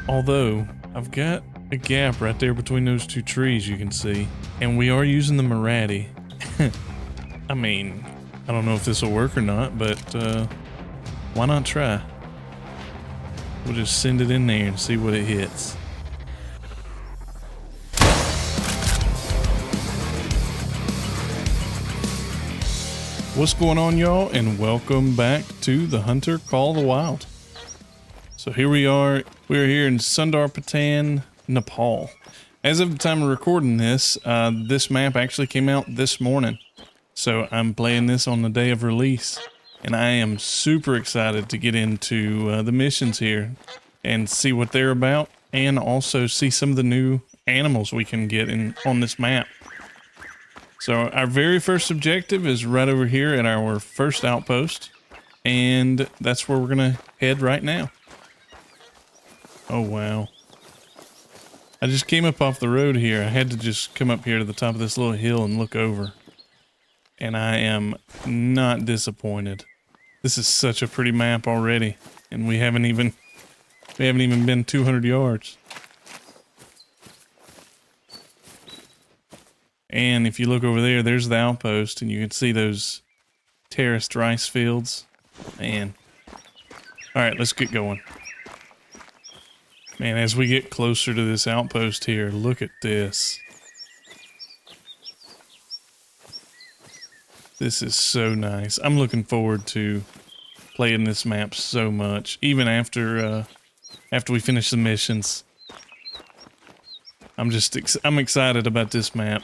Although, I've got a gap right there between those two trees you can see. And we are using the Marati. I mean, I don't know if this will work or not, but why not try? We'll just send it in there and see what it hits. What's going on, y'all, and welcome back to the Hunter Call the Wild. So here we are. We're here in Sundar Patan, Nepal. As of the time of recording this, this map actually came out this morning. So I'm playing this on the day of release, and I am super excited to get into the missions here and see what they're about, and also see some of the new animals we can get in on this map. So our very first objective is right over here at our first outpost, and that's where we're gonna head right now. Oh wow. I just came up off the road here. I had to just come up here to the top of this little hill and look over. And I am not disappointed. This is such a pretty map already, and we haven't even been 200 yards. And if you look over there, there's the outpost, and you can see those terraced rice fields. Man. Alright, let's get going. Man, as we get closer to this outpost here, look at this. This is so nice. I'm looking forward to playing this map so much, even after we finish the missions. I'm excited about this map.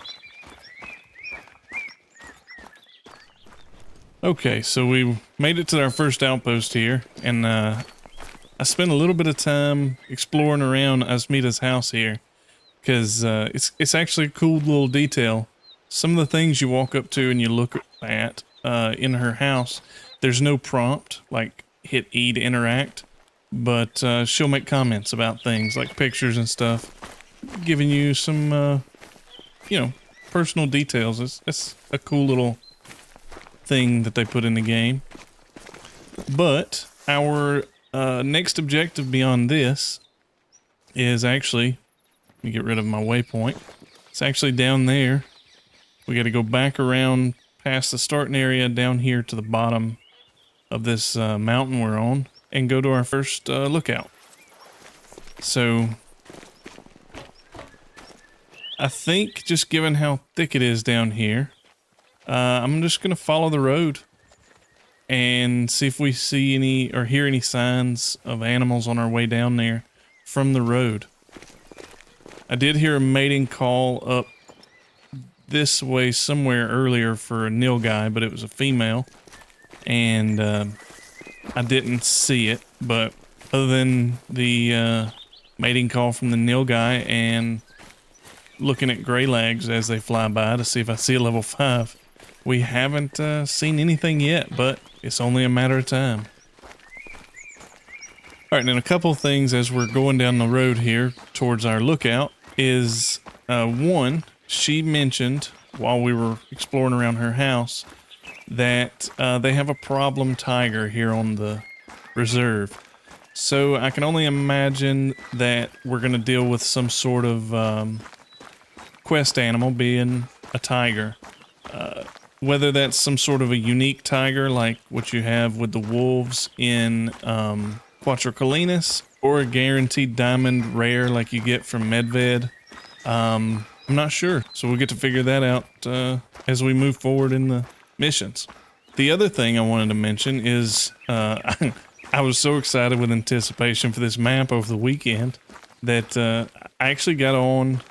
Okay, so we made it to our first outpost here, and I spent a little bit of time exploring around Asmita's house here, because it's actually a cool little detail. Some of the things you walk up to and you look at in her house, there's no prompt, like hit E to interact, but she'll make comments about things like pictures and stuff, giving you some, personal details. It's a cool little thing that they put in the game. But our next objective beyond this is actually, let me get rid of my waypoint. It's actually down there. We got to go back around past the starting area down here to the bottom of this mountain we're on and go to our first lookout. So I think, just given how thick it is down here, I'm just going to follow the road and see if we see any or hear any signs of animals on our way down there from the road. I did hear a mating call up this way somewhere earlier for a nilgai, but it was a female, and I didn't see it. But other than the mating call from the nilgai and looking at gray lags as they fly by to see if I see a level 5, we haven't seen anything yet, but it's only a matter of time. Alright, and a couple of things as we're going down the road here towards our lookout is, one, she mentioned while we were exploring around her house that they have a problem tiger here on the reserve. So I can only imagine that we're going to deal with some sort of quest animal, being a tiger. Whether that's some sort of a unique tiger like what you have with the wolves in Quattrocolinas, or a guaranteed diamond rare like you get from Medved. I'm not sure, so we'll get to figure that out as we move forward in the missions. The other thing I wanted to mention is I was so excited with anticipation for this map over the weekend that I actually got on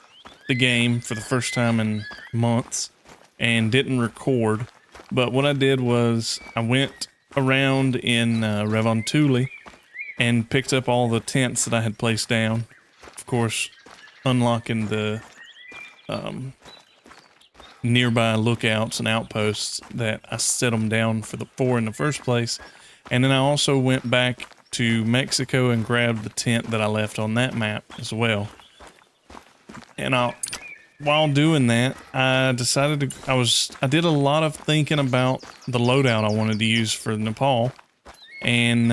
the game for the first time in months and didn't record. But what I did was I went around in Revontuli and picked up all the tents that I had placed down. Of course, unlocking the nearby lookouts and outposts that I set them down for in the first place. And then I also went back to Mexico and grabbed the tent that I left on that map as well. And while doing that, I decided I did a lot of thinking about the loadout I wanted to use for Nepal, and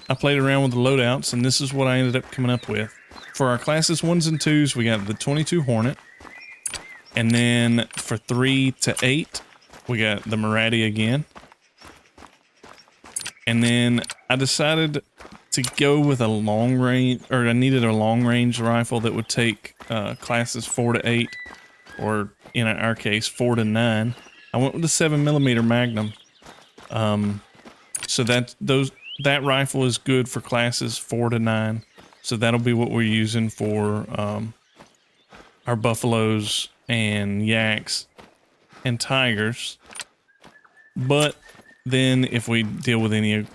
I played around with the loadouts, and this is what I ended up coming up with. For our classes 1s and 2s, we got the 22 Hornet. And then for 3 to 8, we got the Marati again. And then I decided to go with a long range, or I needed a long range rifle that would take classes 4 to 8, or in our case 4 to 9. I went with the 7mm Magnum. So that rifle is good for classes 4 to 9. So that'll be what we're using for our buffaloes and yaks and tigers. But then if we deal with any,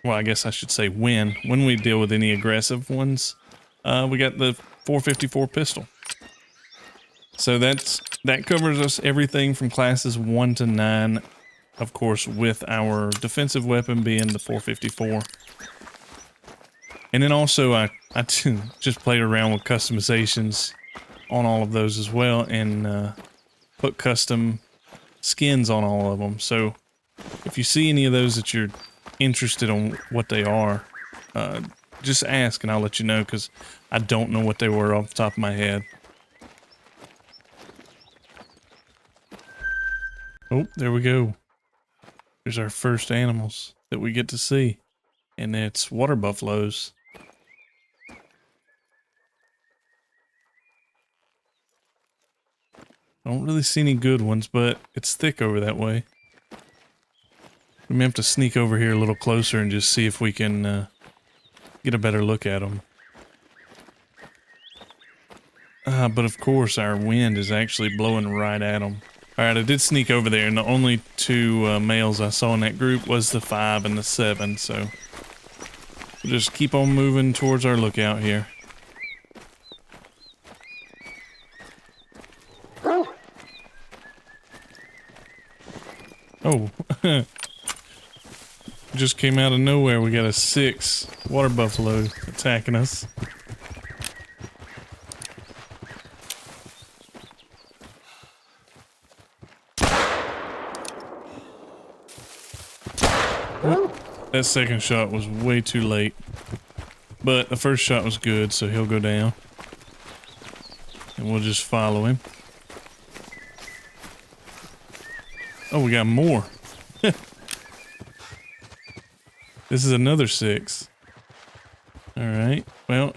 well, I guess I should say when we deal with any aggressive ones, we got the 454 pistol. So that covers us everything from classes 1 to 9, of course, with our defensive weapon being the 454. And then also I just played around with customizations on all of those as well, and put custom skins on all of them. So if you see any of those that you're interested on what they are, just ask and I'll let you know, because I don't know what they were off the top of my head. Oh, there we go. There's our first animals that we get to see, and it's water buffaloes. I don't really see any good ones, but it's thick over that way. We may have to sneak over here a little closer and just see if we can get a better look at them. But of course our wind is actually blowing right at them. Alright, I did sneak over there, and the only two males I saw in that group was the 5 and the 7, so we'll just keep on moving towards our lookout here. Oh, just came out of nowhere. We got a 6 water buffalo attacking us. Oh, that second shot was way too late, but the first shot was good, so he'll go down, and we'll just follow him. Oh, we got more. This is another 6. Alright, well,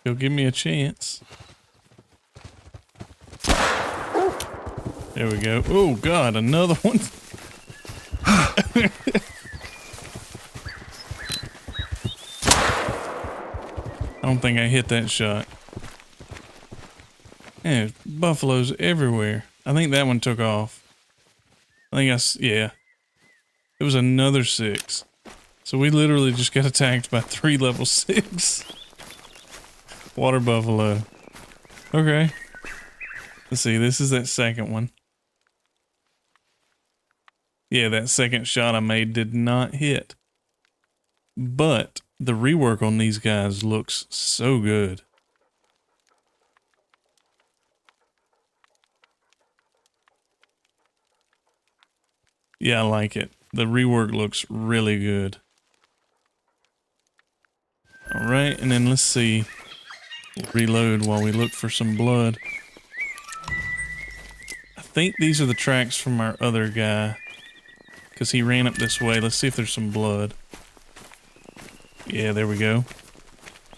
he'll give me a chance. There we go. Oh god, another one. I don't think I hit that shot. Yeah, buffaloes everywhere. I think that one took off. Yeah. It was another 6. So we literally just got attacked by 3 level 6. Water buffalo. Okay. Let's see, this is that second one. Yeah, that second shot I made did not hit. But the rework on these guys looks so good. Yeah, I like it. The rework looks really good. Alright, and then let's see. We'll reload while we look for some blood. I think these are the tracks from our other guy, because he ran up this way. Let's see if there's some blood. Yeah, there we go.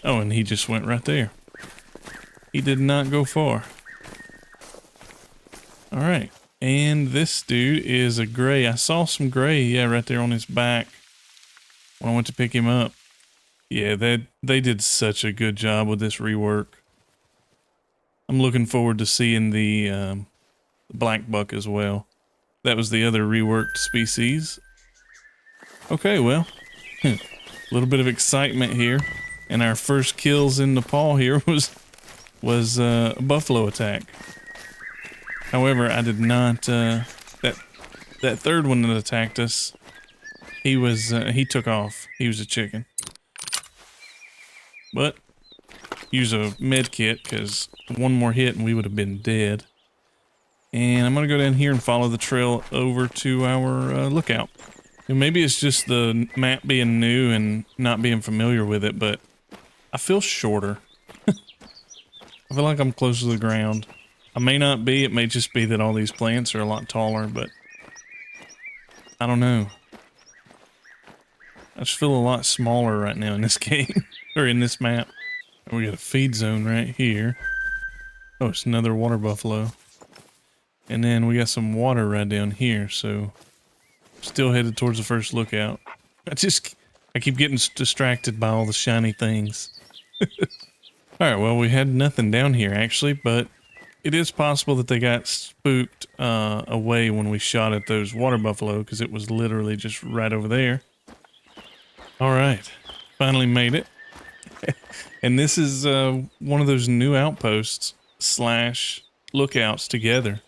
Oh, and he just went right there. He did not go far. Alright. And this dude is a gray. I saw some gray, yeah, right there on his back when I went to pick him up. Yeah, they did such a good job with this rework. I'm looking forward to seeing the black buck as well. That was the other reworked species. Okay, well, a little bit of excitement here. And our first kills in Nepal here was a buffalo attack. However, I did not, that third one that attacked us, he took off. He was a chicken. But, use a med kit, because one more hit and we would have been dead. And I'm going to go down here and follow the trail over to our lookout. And maybe it's just the map being new and not being familiar with it, but I feel shorter. I feel like I'm close to the ground. I may not be. It may just be that all these plants are a lot taller, but I don't know. I just feel a lot smaller right now in this game, or in this map. We got a feed zone right here. Oh, it's another water buffalo. And then we got some water right down here, so still headed towards the first lookout. I keep getting distracted by all the shiny things. Alright, well, we had nothing down here actually, but it is possible that they got spooked away when we shot at those water buffalo, because it was literally just right over there. Alright, finally made it. And this is one of those new outposts / lookouts together.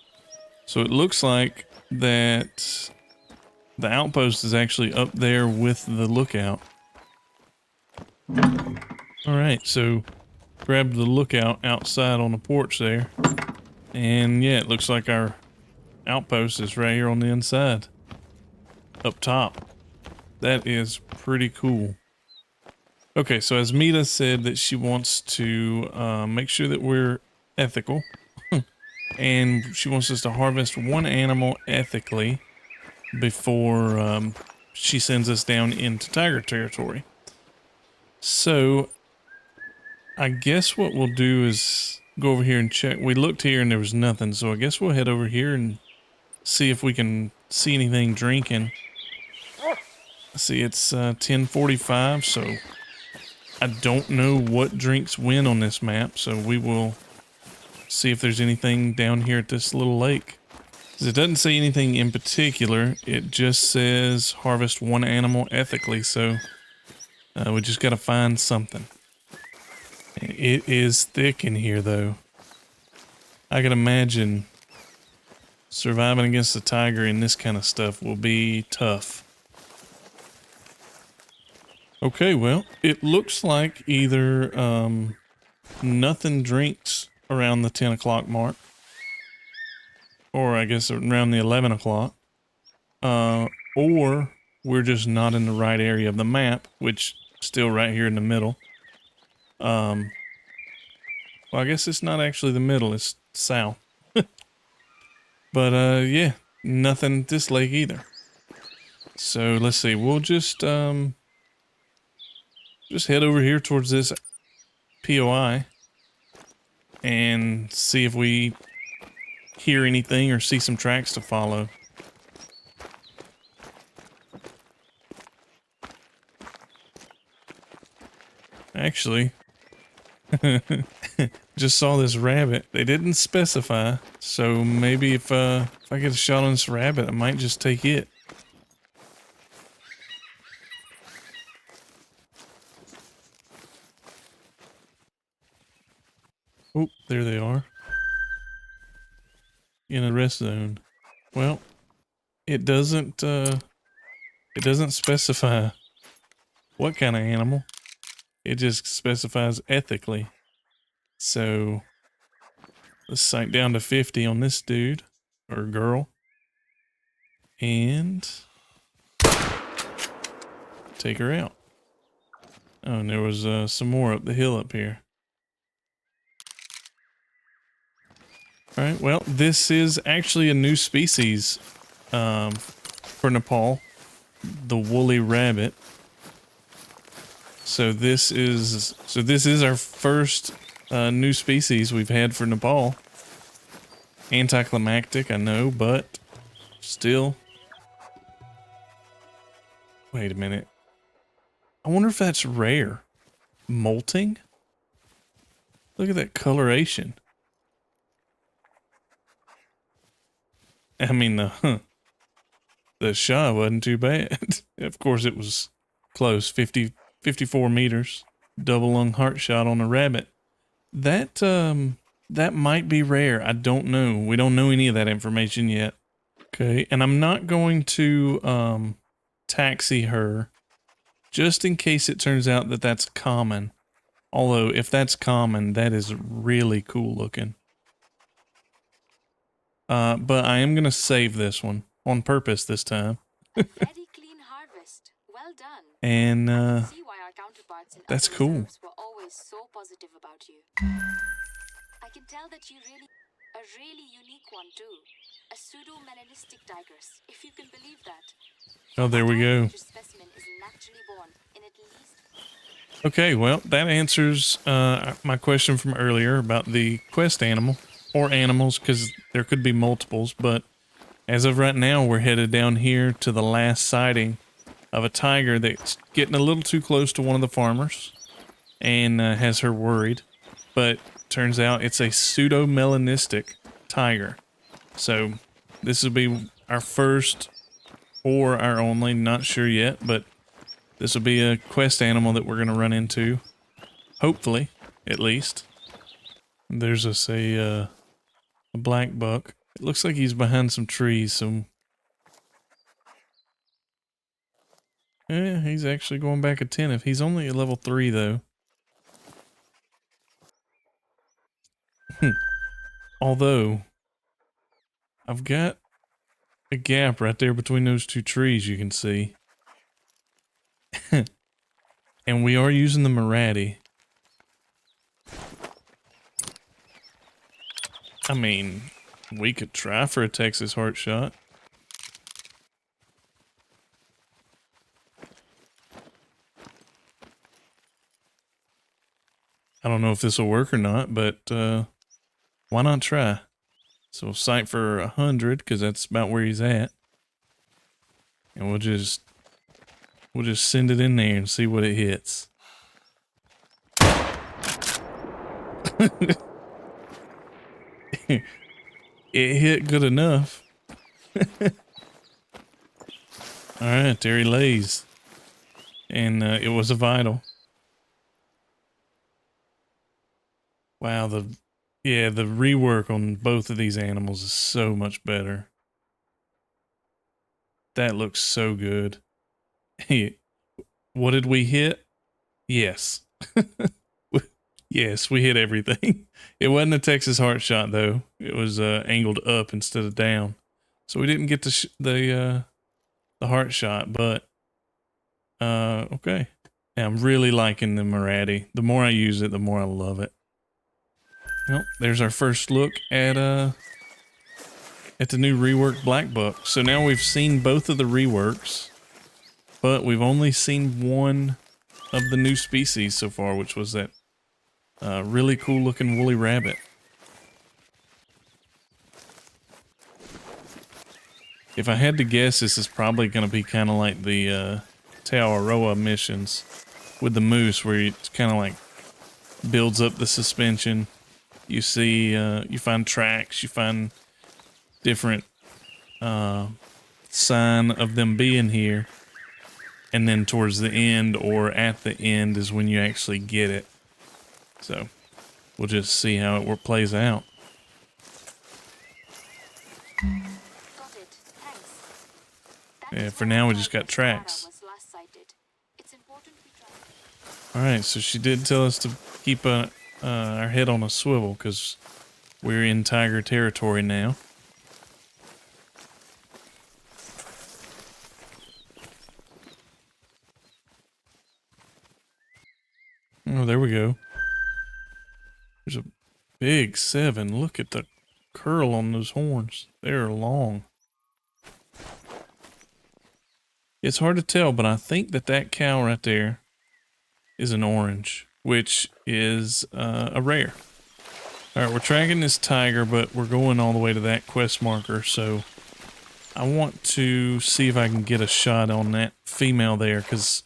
So it looks like that the outpost is actually up there with the lookout. Alright, so grab the lookout outside on the porch there. And yeah, it looks like our outpost is right here on the inside. Up top. That is pretty cool. Okay, so as Mita said that she wants to make sure that we're ethical. And she wants us to harvest one animal ethically before she sends us down into tiger territory. So I guess what we'll do is go over here and check. We looked here and there was nothing, so I guess we'll head over here and see if we can see anything drinking. See, it's 10:45, so I don't know what drinks when on this map, so we will see if there's anything down here at this little lake. It doesn't say anything in particular, it just says harvest one animal ethically, so we just gotta find something. It is thick in here though. I can imagine surviving against a tiger in this kind of stuff will be tough. Okay, well, it looks like either nothing drinks around the 10 o'clock mark, or I guess around the 11 o'clock, or we're just not in the right area of the map, which is still right here in the middle. Well, I guess it's not actually the middle, it's south. But yeah, nothing at this lake either. So let's see, we'll just head over here towards this POI and see if we hear anything or see some tracks to follow. Actually, just saw this rabbit. They didn't specify, so maybe if I get a shot on this rabbit, I might just take it. Oh, there they are. In a rest zone. Well, it doesn't specify what kind of animal. It just specifies ethically. So let's sight down to 50 on this dude or girl. And take her out. Oh, and there was some more up the hill up here. Alright, well, this is actually a new species for Nepal. The woolly rabbit. So this is our first new species we've had for Nepal. Anticlimactic, I know, but still. Wait a minute. I wonder if that's rare. Molting? Look at that coloration. I mean, the shot wasn't too bad. Of course, it was close. 54 meters. Double lung heart shot on a rabbit. That might be rare. I don't know. We don't know any of that information yet. Okay, and I'm not going to taxi her just in case it turns out that that's common. Although, if that's common, that is really cool looking. But I am going to save this one on purpose this time. And See why our counterparts in that's other cool. reserves were always so positive about you. I can tell that you a really unique one too. A pseudo-melanistic tigress, if you can believe that. Oh, there we go. Specimen is naturally born in at least. Okay, well, that answers my question from earlier about the quest animal, or animals, because there could be multiples, but as of right now, we're headed down here to the last sighting of a tiger that's getting a little too close to one of the farmers and has her worried. But turns out it's a pseudo-melanistic tiger. So this will be our first or our only, not sure yet, but this will be a quest animal that we're going to run into. Hopefully, at least. There's us a black buck. It looks like he's behind some trees, so... Yeah, he's actually going back attentive. He's only at level 3, though. Although, I've got a gap right there between those two trees, you can see. And we are using the Marati. I mean, we could try for a Texas heart shot. I don't know if this will work or not, but why not try? So we'll sight for 100 because that's about where he's at, and we'll just send it in there and see what it hits. It hit good enough. All right, there he lays, and it was a vital. Wow, the rework on both of these animals is so much better. That looks so good. What did we hit? Yes. Yes, we hit everything. It wasn't a Texas heart shot though. It was angled up instead of down. So we didn't get the heart shot, but okay. Yeah, I'm really liking the Marati. The more I use it, the more I love it. Well, there's our first look at the new reworked black buck. So now we've seen both of the reworks, but we've only seen one of the new species so far, which was that really cool looking woolly rabbit. If I had to guess, this is probably going to be kind of like the Aroa missions with the moose, where it's kind of like builds up the suspension. You see, you find tracks, you find different sign of them being here, and then towards the end or at the end is when you actually get it. So we'll just see how it plays out. Yeah, for now we just got tracks. Alright, so she did tell us to keep our head on a swivel because we're in tiger territory now. Oh, there we go. There's a big 7. Look at the curl on those horns. They're long. It's hard to tell, but I think that cow right there is an orange, which is a rare. Alright, we're tracking this tiger, but we're going all the way to that quest marker, so I want to see if I can get a shot on that female there, because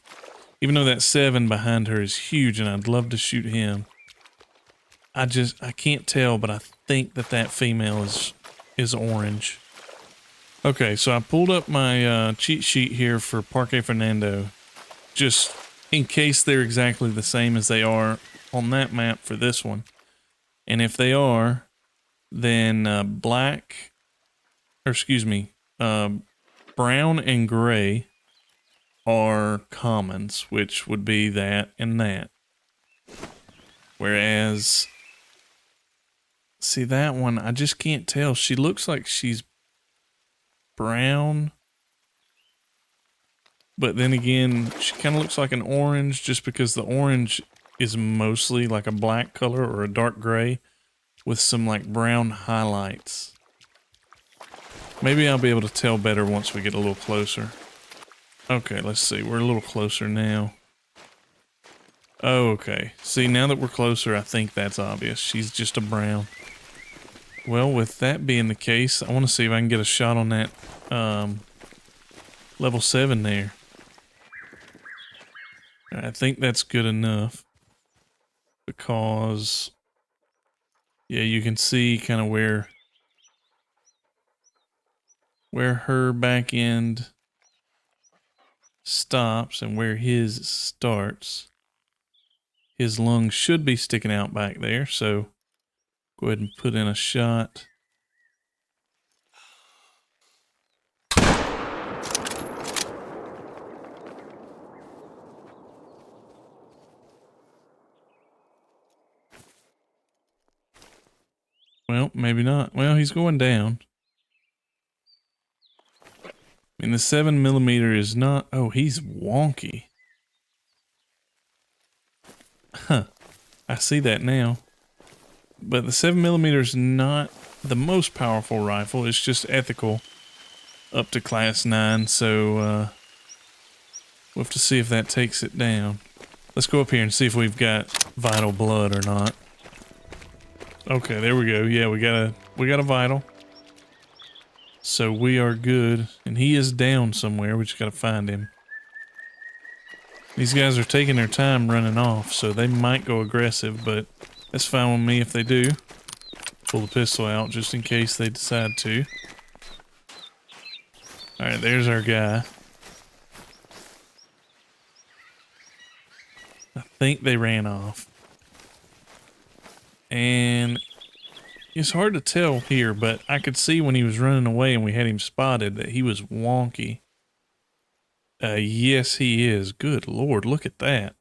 even though that 7 behind her is huge and I'd love to shoot him, I can't tell, but I think that female is orange. Okay, so I pulled up my cheat sheet here for Parque Fernando, just in case they're exactly the same as they are on that map for this one. And if they are, then brown and gray are commons, which would be that and that. Whereas, see that one, I just can't tell. She looks like she's brown But then again, she kind of looks like an orange just because the orange is mostly like a black color or a dark gray with some like brown highlights. Maybe I'll be able to tell better once we get a little closer. Okay, let's see. We're a little closer now. Oh, okay. See, now that we're closer, I think that's obvious. She's just a brown. Well, with that being the case, I want to see if I can get a shot on that level 7 there. I think that's good enough. Because, yeah, you can see kind of where her back end stops and where his starts. His lungs should be sticking out back there, so go ahead and put in a shot. Well, maybe not. Well, he's going down. I mean, the 7mm is not... Oh, he's wonky. Huh. I see that now. But the 7mm is not the most powerful rifle. It's just ethical up to class 9. So we'll have to see if that takes it down. Let's go up here and see if we've got vital blood or not. Okay, there we go. Yeah, we got a vital. So we are good. And he is down somewhere. We just gotta find him. These guys are taking their time running off, so they might go aggressive, but that's fine with me if they do. Pull the pistol out just in case they decide to. Alright, there's our guy. I think they ran off. And it's hard to tell here, but I could see when he was running away and we had him spotted that he was wonky. Yes, he is. Good Lord, look at that.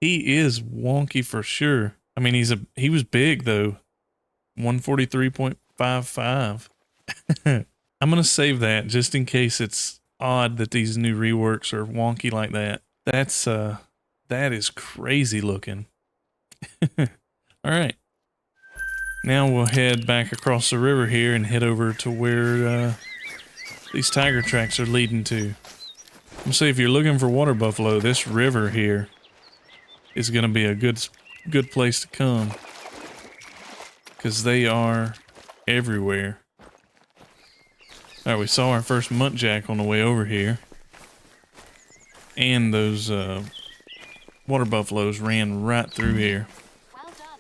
He is wonky for sure. I mean, he was big though. 143.55. I'm going to save that just in case it's odd that these new reworks are wonky like that. That is crazy looking. All right. Now we'll head back across the river here and head over to where these tiger tracks are leading to. I'm gonna say if you're looking for water buffalo, this river here is gonna be a good place to come, because they are everywhere. All right, we saw our first muntjac on the way over here, and those water buffaloes ran right through here. Well done.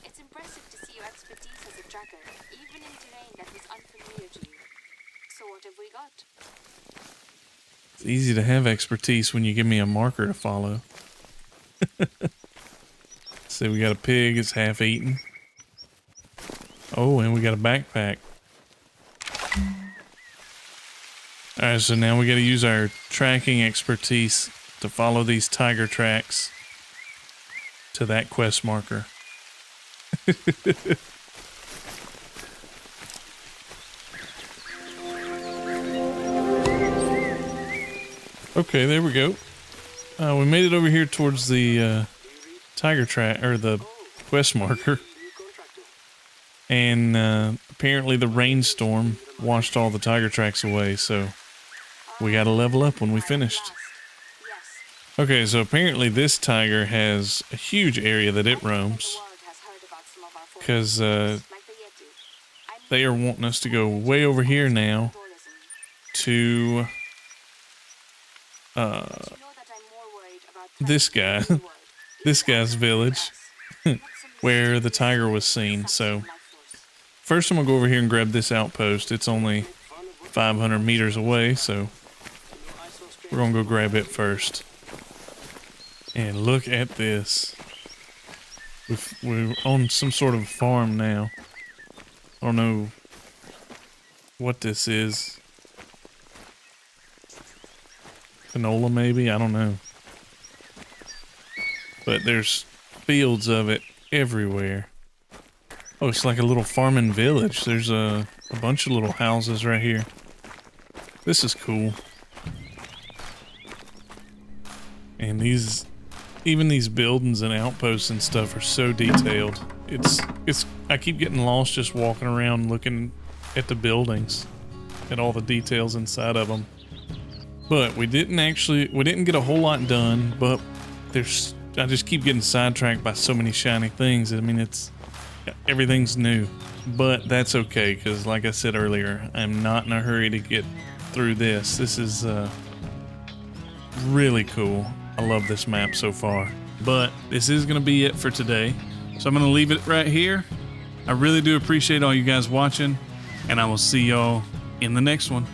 It's impressive to see your expertise as a tracker, even in terrain that was unfamiliar to you. So what have we got? It's easy to have expertise when you give me a marker to follow. See, we got a pig, it's half eaten. Oh, and we got a backpack. Alright, so now we gotta use our tracking expertise to follow these tiger tracks to that quest marker. Okay, there we go. We made it over here towards the tiger track, or the quest marker. And apparently the rainstorm washed all the tiger tracks away, so we gotta level up when we finished. Okay, so apparently this tiger has a huge area that it roams, because they are wanting us to go way over here now to this guy's village where the tiger was seen. So first I'm gonna go over here and grab this outpost. It's only 500 meters away, so we're gonna go grab it first. And look at this. We're on some sort of farm now. I don't know what this is. Canola maybe? I don't know. But there's fields of it everywhere. Oh, it's like a little farming village. There's a bunch of little houses right here. This is cool. Man, even these buildings and outposts and stuff are so detailed. I keep getting lost just walking around looking at the buildings, at all the details inside of them. But we didn't get a whole lot done, but I just keep getting sidetracked by so many shiny things. I mean, everything's new, but that's okay. Cause like I said earlier, I'm not in a hurry to get through this. This is, really cool. I love this map so far, but this is going to be it for today. So I'm going to leave it right here. I really do appreciate all you guys watching, and I will see y'all in the next one.